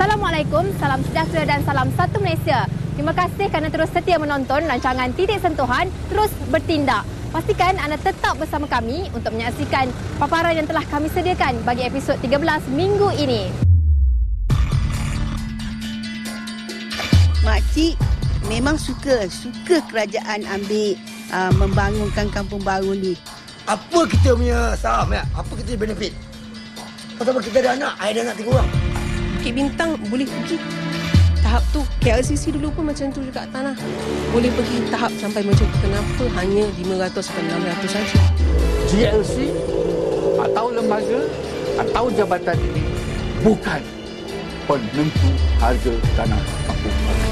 Assalamualaikum, salam sejahtera dan salam satu Malaysia. Terima kasih kerana terus setia menonton rancangan Titik Sentuhan Terus Bertindak. Pastikan anda tetap bersama kami untuk menyaksikan paparan yang telah kami sediakan bagi episod 13 minggu ini. Makcik memang suka kerajaan ambil membangunkan kampung baru ni. Apa kita punya saham ya? Apa kita punya benefit? Pasal kita ada anak, saya ada anak 3 orang. Bukit Bintang boleh pergi tahap tu. KLCC dulu pun macam tu juga tanah. Boleh pergi tahap sampai macam tu. Kenapa hanya 500 sampai 600 saja? GLC atau lembaga atau jabatan ini bukan penentu harga tanah kampung baru.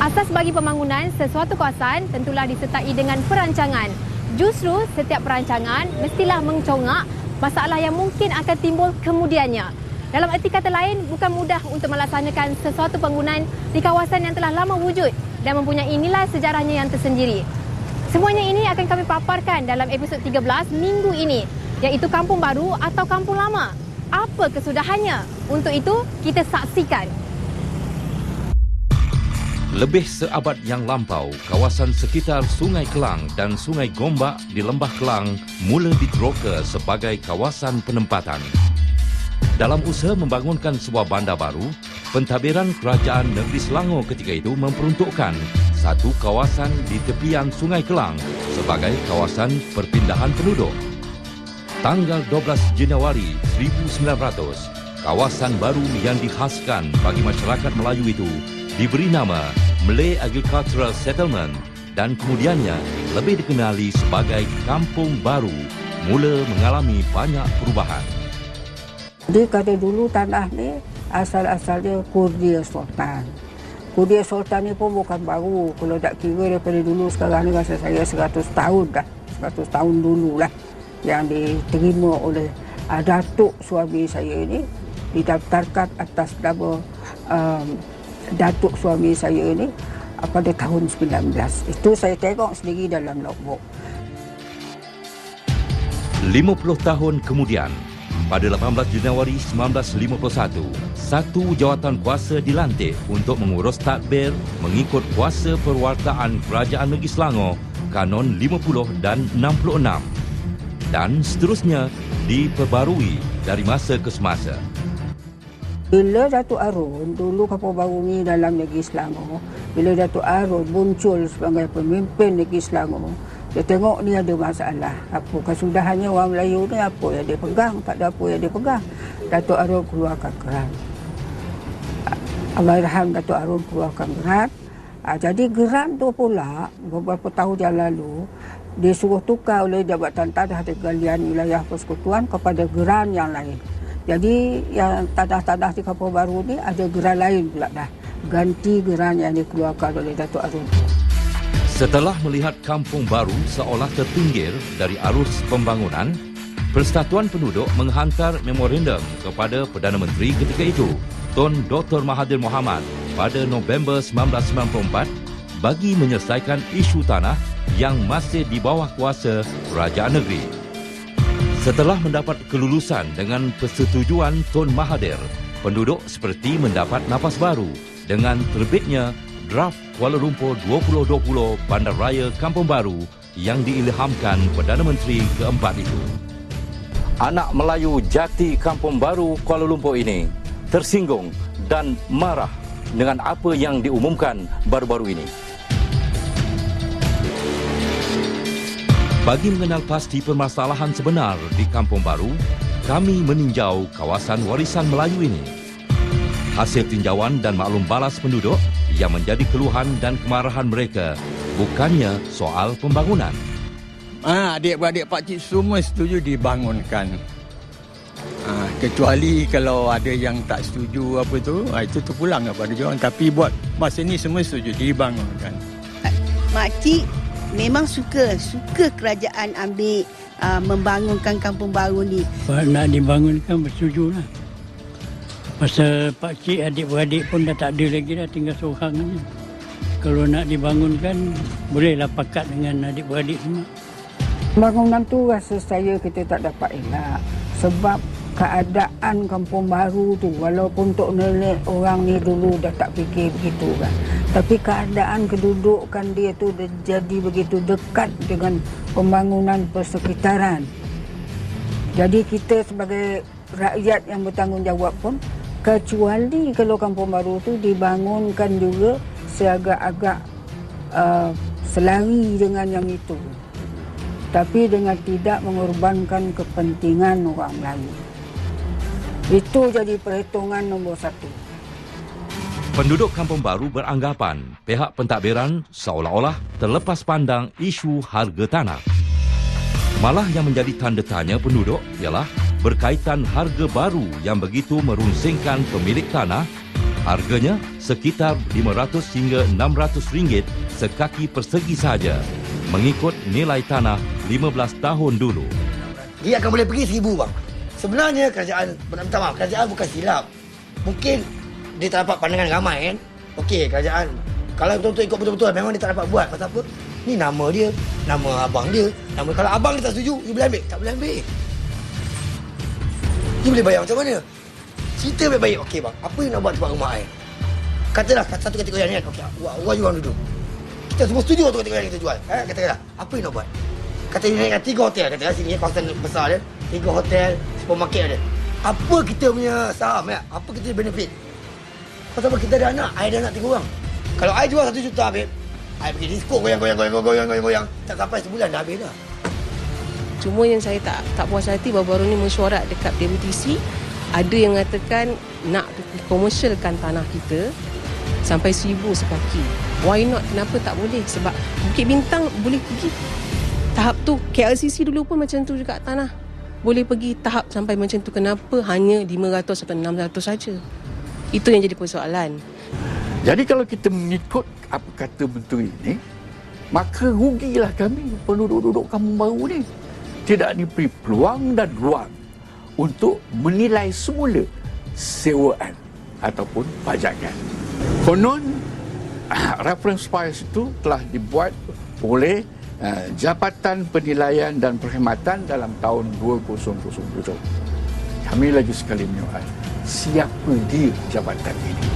Asas bagi pembangunan sesuatu kawasan tentulah disertai dengan perancangan. Justru setiap perancangan mestilah mencongak masalah yang mungkin akan timbul kemudiannya. Dalam erti kata lain, bukan mudah untuk melaksanakan sesuatu bangunan di kawasan yang telah lama wujud dan mempunyai nilai sejarahnya yang tersendiri. Semuanya ini akan kami paparkan dalam episod 13 minggu ini, iaitu Kampung Baru atau Kampung Lama. Apa kesudahannya? Untuk itu, kita saksikan. Lebih seabad yang lampau, kawasan sekitar Sungai Kelang dan Sungai Gombak di Lembah Kelang mula diteroka sebagai kawasan penempatan. Dalam usaha membangunkan sebuah bandar baru, pentadbiran Kerajaan Negeri Selangor ketika itu memperuntukkan satu kawasan di tepian Sungai Kelang sebagai kawasan perpindahan penduduk. Tanggal 12 Januari 1900, kawasan baru yang dikhaskan bagi masyarakat Melayu itu diberi nama Malay Agricultural Settlement dan kemudiannya lebih dikenali sebagai Kampung Baru mula mengalami banyak perubahan. Jadi kata dulu tanah ni asal-asalnya Kurdia Sultan. Kurdia Sultan ni pun bukan baru. Kalau tak kira daripada dulu sekarang ni rasa saya 100 tahun dah. 100 tahun dulu lah yang diterima oleh Datuk suami saya ni, didaftarkan atas nama Datuk suami saya ni pada tahun 19. Itu saya tengok sendiri dalam logbook. 50 tahun kemudian, pada 18 Januari 1951, satu jawatan kuasa dilantik untuk mengurus tadbir mengikut kuasa perwartaan Kerajaan Negeri Selangor Kanon 50 dan 66 dan seterusnya diperbarui dari masa ke semasa. Bila Datuk Arun, dulu Kampung Baru ni dalam Negeri Selangor, bila Datuk Arun muncul sebagai pemimpin Negeri Selangor, dia tengok ni ada masalah. Apa kesudahannya orang Melayu ni, apa yang dia pegang, tak ada apa yang dia pegang. Datuk Arun keluarkan geran. Allahyarham Datuk Arun keluarkan geran. Jadi geran tu pula, beberapa tahun yang lalu, dia suruh tukar oleh Jabatan Tanah dan Galian Wilayah Persekutuan kepada geran yang lain. Jadi yang tanah-tanah di Kampung Baru ni ada geran lain pula dah. Ganti geran yang dikeluarkan oleh Datuk Arun. Setelah melihat Kampung Baru seolah terpinggir dari arus pembangunan, Persatuan Penduduk menghantar memorandum kepada Perdana Menteri ketika itu, Tun Dr. Mahathir Mohamad pada November 1994 bagi menyelesaikan isu tanah yang masih di bawah kuasa Kerajaan Negeri. Setelah mendapat kelulusan dengan persetujuan Tun Mahathir, penduduk seperti mendapat nafas baru dengan terbitnya Draft Kuala Lumpur 2020 Bandaraya Kampung Baru yang diilhamkan Perdana Menteri keempat itu. Anak Melayu jati Kampung Baru Kuala Lumpur ini tersinggung dan marah dengan apa yang diumumkan baru-baru ini. Bagi mengenal pasti permasalahan sebenar di Kampung Baru, kami meninjau kawasan warisan Melayu ini. Hasil tinjauan dan maklum balas penduduk yang menjadi keluhan dan kemarahan mereka bukannya soal pembangunan. Adik-beradik pakcik semua setuju dibangunkan. Kecuali kalau ada yang tak setuju apa tu, itu terpulang kepada dia orang. Tapi buat masa ni semua setuju dibangunkan. Makcik memang suka kerajaan ambil membangunkan kampung baru ni. Nak dibangunkan bersetuju lah. Pasal pakcik adik-beradik pun dah tak ada lagi dah, tinggal seorang je. Kalau nak dibangunkan, bolehlah pakat dengan adik-beradik semua. Bangunan tu rasa saya kita tak dapat elak. Sebab keadaan Kampung Baru tu, walaupun Tok Nenek orang ni dulu dah tak fikir begitu kan, tapi keadaan kedudukan dia tu dah jadi begitu dekat dengan pembangunan persekitaran. Jadi kita sebagai rakyat yang bertanggungjawab pun, kecuali kalau Kampung Baru tu dibangunkan juga seagak-agak selari dengan yang itu, tapi dengan tidak mengorbankan kepentingan orang Melayu. Itu jadi perhitungan nombor 1. Penduduk Kampung Baru beranggapan pihak pentadbiran seolah-olah terlepas pandang isu harga tanah. Malah yang menjadi tanda tanya penduduk ialah berkaitan harga baru yang begitu merunsingkan pemilik tanah. Harganya sekitar RM500 hingga RM600 sekaki persegi saja, mengikut nilai tanah 15 tahun dulu. Dia akan boleh pergi 1,000 bang. Sebenarnya kerajaan, minta maaf, kerajaan bukan silap. Mungkin dia tak dapat pandangan ramai kan. Okey, kerajaan kalau betul-betul ikut betul-betul memang dia tak dapat buat. Pasal apa? Ni nama dia, nama abang dia. Kalau abang dia tak setuju, you boleh ambil? Tak boleh ambil. You boleh bayar macam mana? Cerita baik-baik. Okey bang, apa yang nak buat tempat rumah saya? Katalah satu kategori ni kan. Okey, orang duduk. Kita semua setuju untuk kategori yang kita jual. Katakanlah, apa yang nak buat? Kata dia naikkan 3 hotel. Katakanlah sini kawasan besar dia. 3 hotel, supermarket ada. Apa kita punya saham ya? Apa kita benefit? Pasal apa kita ada anak? I ada anak 3 orang. Kalau I jual 1 juta babe, I pergi disco goyang. Tak sampai sebulan dah habis dah. Cuma yang saya tak puas hati baru-baru ni mesyuarat dekat DMTC, ada yang mengatakan nak komersialkan tanah kita sampai 1,000 sekaki. Why not? Kenapa tak boleh? Sebab Bukit Bintang boleh pergi tahap tu. KLCC dulu pun macam tu juga tanah. Boleh pergi tahap sampai macam tu. Kenapa hanya 500 atau 600 saja? Itu yang jadi persoalan. Jadi kalau kita mengikut apa kata menteri ini, maka rugilah kami penduduk-penduduk Kampung Baru ni. Tidak diberi peluang dan ruang untuk menilai semula sewaan ataupun pajakan. Konon reference price itu telah dibuat oleh Jabatan Penilaian dan Perkhidmatan dalam tahun 2007. Kami lagi sekali menyoal, siapa dia jabatan ini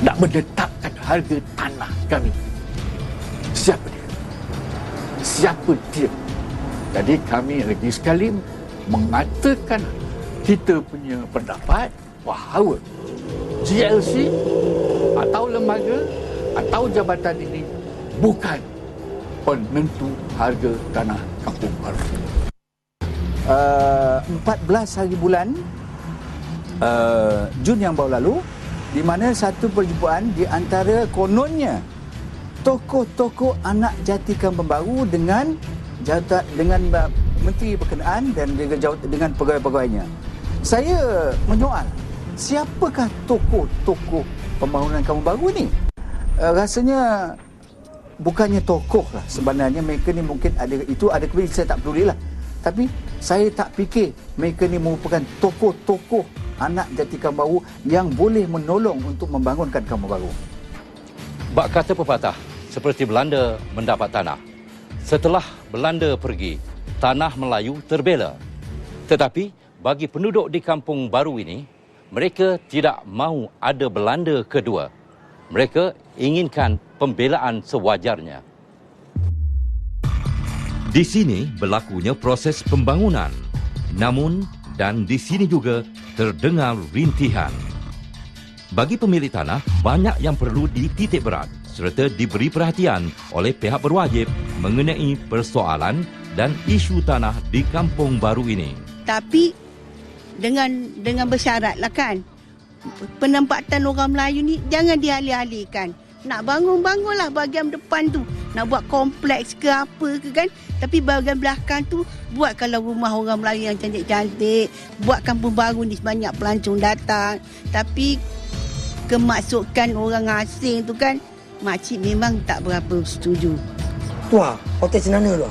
nak menetapkan harga tanah kami? Siapa dia? Siapa dia? Jadi kami lagi sekali mengatakan kita punya pendapat bahawa GLC atau lembaga atau jabatan ini bukan penentu harga tanah Kampung Baru. 14 hari bulan Jun yang baru lalu, di mana satu perjumpaan di antara kononnya tokoh-tokoh anak jati Kampung Baru dengan menteri berkenaan dan dengan pegawai-pegawainya. Saya menyoal, siapakah tokoh-tokoh pembangunan Kampung Baru ni? Rasanya bukannya tokoh lah sebenarnya. Mereka ni mungkin ada kebetulan, saya tak peduli lah. Tapi saya tak fikir mereka ni merupakan tokoh-tokoh anak jati Kampung Baru yang boleh menolong untuk membangunkan Kampung Baru. Bak kata pepatah, seperti Belanda mendapat tanah. Setelah Belanda pergi, tanah Melayu terbela. Tetapi bagi penduduk di Kampung Baru ini, mereka tidak mahu ada Belanda kedua. Mereka inginkan pembelaan sewajarnya. Di sini berlakunya proses pembangunan. Namun, dan di sini juga terdengar rintihan. Bagi pemilik tanah, banyak yang perlu dititik berat serta diberi perhatian oleh pihak berwajib mengenai persoalan dan isu tanah di Kampung Baru ini. Tapi dengan bersyaratlah kan, penempatan orang Melayu ni jangan dialih-alihkan. Nak bangunlah bahagian depan tu, nak buat kompleks ke apa ke kan. Tapi bahagian belakang tu, buat kalau rumah orang Melayu yang cantik-cantik, buat Kampung Baru ni sebanyak pelancong datang. Tapi kemasukan orang asing tu kan, makcik memang tak berapa setuju. Tuan, hotel Senana tu.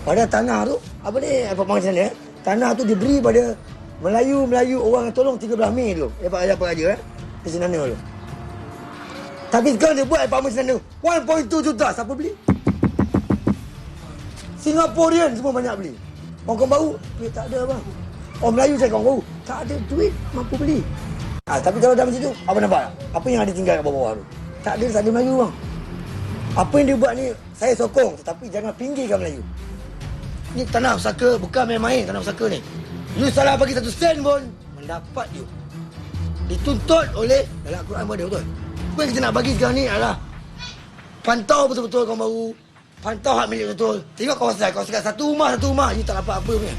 Pada tanah tu, apa ni, pembangunan Senana, tanah tu diberi pada Melayu orang yang tolong 13 Mei tu. Apa raja di Senana tu. Tapi sekarang dia buat apartment Senana 1.2 juta. Siapa beli? Singaporean semua banyak beli. Orang baru, duit tak ada bang. Orang Melayu saya kawan baru, tak ada duit mampu beli. Tapi kalau dah macam tu, apa nampak? Apa yang ada tinggal kat bawah-bawah tu? Tak ada Melayu bang. Apa yang dia buat ni, saya sokong. Tetapi jangan pinggirkan Melayu. Ni tanah pusaka, bukan main-main tanah pusaka ni. You salah bagi 1 sen pun, mendapat you. Dituntut oleh, dalam Al-Quran pun ada betul. Apa yang kita nak bagi sekarang ni adalah pantau betul-betul kawan baru. Pantau hak milik betul. Tengok kawasan satu rumah, you tak dapat apa punya.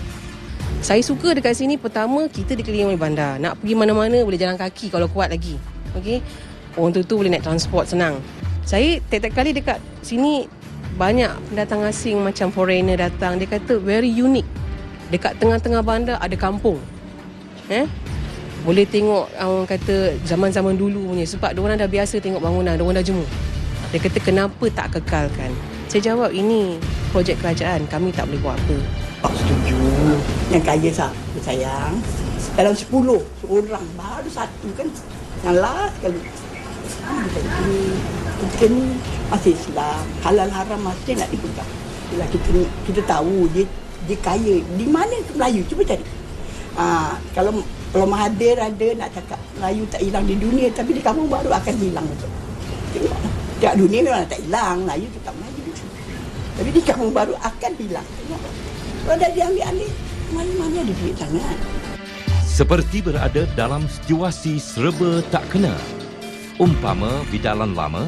Saya suka dekat sini, pertama kita dikelilingi oleh bandar. Nak pergi mana-mana boleh jalan kaki kalau kuat lagi. Okey. Orang tu boleh naik transport senang. Saya tiap-tiap kali dekat sini banyak pendatang asing macam foreigner datang. Dia kata very unique. Dekat tengah-tengah bandar ada kampung. Boleh tengok orang kata zaman-zaman dulu punya. Sebab diorang dah biasa tengok bangunan, diorang dah jemu. Dia kata kenapa tak kekalkan? Saya jawab ini projek kerajaan, kami tak boleh buat apa. Setuju. Yang kaya siapa sayang? Dalam 10 seorang baru satu kan. Yang last sekali. Kita ni masih Islam. Halal haram masih nak dipegang. Bila kita tahu dia kaya. Di mana ke Melayu? Cuba cari. Kalau Mahathir ada nak cakap Melayu tak hilang di dunia, tapi di kampung baru akan hilang. Tengok. Tiap dunia memang tak hilang. Melayu tetap Melayu. Tapi di kampung baru akan hilang. Tengok. Kalau dah diambil-ambil, mana-mana ada duit sangat. Seperti berada dalam situasi serba tak kena. Umpama bidalan lama,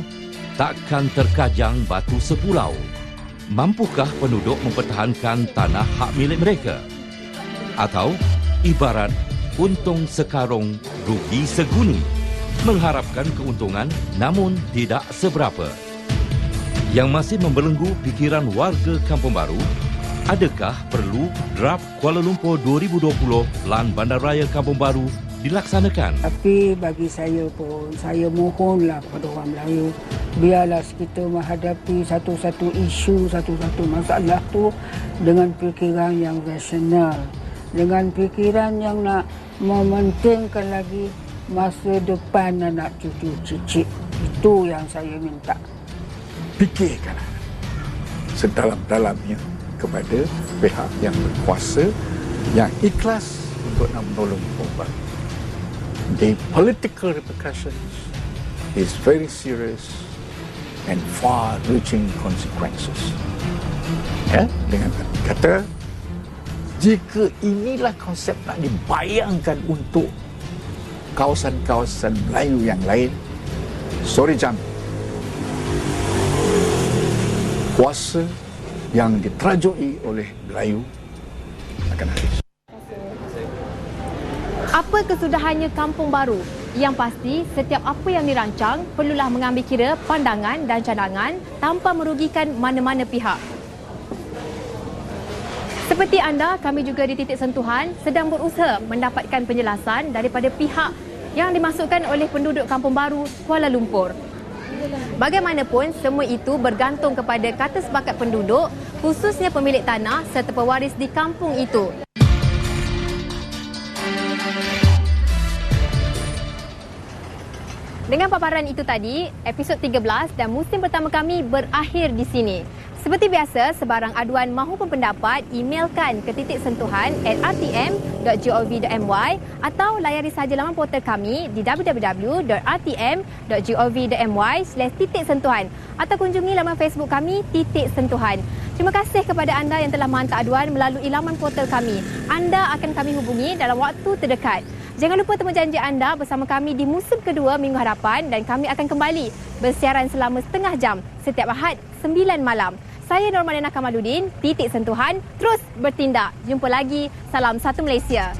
takkan terkajang batu sepulau. Mampukah penduduk mempertahankan tanah hak milik mereka? Atau ibarat untung sekarung, rugi seguni. Mengharapkan keuntungan namun tidak seberapa. Yang masih membelenggu fikiran warga Kampung Baru, adakah perlu draft Kuala Lumpur 2020 Lan Bandaraya Kampung Baru dilaksanakan? Tapi bagi saya pun, saya mohonlah kepada orang Melayu, biarlah kita menghadapi satu-satu isu, satu-satu masalah tu dengan fikiran yang rasional, dengan fikiran yang nak mementingkan lagi masa depan anak cucu cicit. Itu yang saya minta. Fikirkanlah sedalam-dalamnya kepada pihak yang berkuasa yang ikhlas untuk nak menolong korban. The political repercussions is very serious and far-reaching consequences. Dengan kata, jika inilah konsep nak dibayangkan untuk kawasan-kawasan Melayu yang lain, sorry Jam, kuasa yang diterajui oleh Melayu akan habis. Apa kesudahannya Kampung Baru? Yang pasti, setiap apa yang dirancang perlulah mengambil kira pandangan dan cadangan tanpa merugikan mana-mana pihak. Seperti anda, kami juga di Titik Sentuhan sedang berusaha mendapatkan penjelasan daripada pihak yang dimasukkan oleh penduduk Kampung Baru, Kuala Lumpur. Bagaimanapun, semua itu bergantung kepada kata sepakat penduduk, khususnya pemilik tanah serta pewaris di kampung itu. Dengan paparan itu tadi, episod 13 dan musim pertama kami berakhir di sini. Seperti biasa, sebarang aduan mahupun pendapat, emailkan ke titiksentuhan@rtm.gov.my atau layari sahaja laman portal kami di www.rtm.gov.my/titiksentuhan atau kunjungi laman Facebook kami Titik Sentuhan. Terima kasih kepada anda yang telah menghantar aduan melalui laman portal kami. Anda akan kami hubungi dalam waktu terdekat. Jangan lupa temu janji anda bersama kami di musim kedua minggu hadapan dan kami akan kembali bersiaran selama setengah jam setiap Ahad 9 malam. Saya Normanina Kamaluddin, Titik Sentuhan, terus bertindak. Jumpa lagi. Salam satu Malaysia.